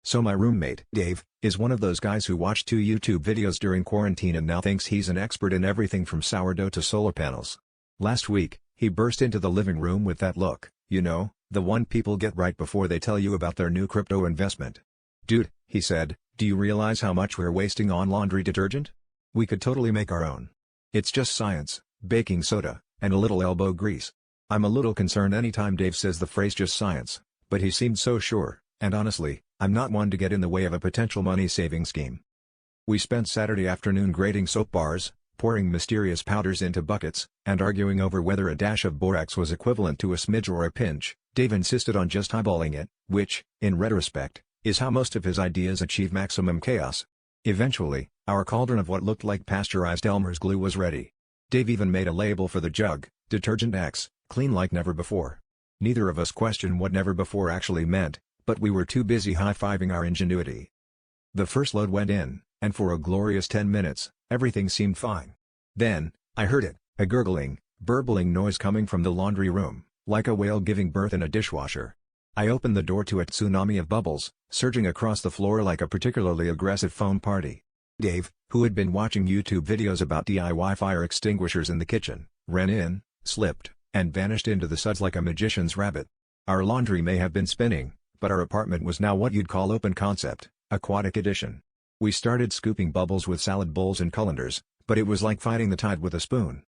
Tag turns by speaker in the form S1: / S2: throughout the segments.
S1: So my roommate, Dave, is one of those guys who watched 2 YouTube videos during quarantine and now thinks he's an expert in everything from sourdough to solar panels. Last week, he burst into the living room with that look, you know, the one people get right before they tell you about their new crypto investment. "Dude," he said, "do you realize how much we're wasting on laundry detergent? We could totally make our own. It's just science, baking soda, and a little elbow grease." I'm a little concerned anytime Dave says the phrase just science, but he seemed so sure, and honestly, I'm not one to get in the way of a potential money-saving scheme. We spent Saturday afternoon grading soap bars, pouring mysterious powders into buckets, and arguing over whether a dash of borax was equivalent to a smidge or a pinch. Dave insisted on just eyeballing it, which, in retrospect, is how most of his ideas achieve maximum chaos. Eventually, our cauldron of what looked like pasteurized Elmer's glue was ready. Dave even made a label for the jug, Detergent X, clean like never before. Neither of us questioned what never before actually meant, but we were too busy high-fiving our ingenuity. The first load went in, and for a glorious 10 minutes, everything seemed fine. Then, I heard it, a gurgling, burbling noise coming from the laundry room, like a whale giving birth in a dishwasher. I opened the door to a tsunami of bubbles, surging across the floor like a particularly aggressive foam party. Dave, who had been watching YouTube videos about DIY fire extinguishers in the kitchen, ran in, slipped, and vanished into the suds like a magician's rabbit. Our laundry may have been spinning, but our apartment was now what you'd call open concept, aquatic edition. We started scooping bubbles with salad bowls and colanders, but it was like fighting the tide with a spoon.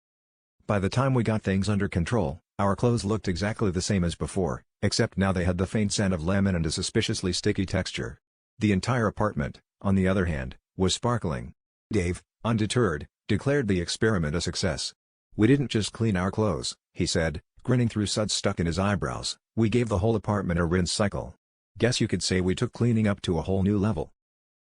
S1: By the time we got things under control, our clothes looked exactly the same as before, except now they had the faint scent of lemon and a suspiciously sticky texture. The entire apartment, on the other hand, was sparkling. Dave, undeterred, declared the experiment a success. "We didn't just clean our clothes," he said, grinning through suds stuck in his eyebrows, "we gave the whole apartment a rinse cycle. Guess you could say we took cleaning up to a whole new level."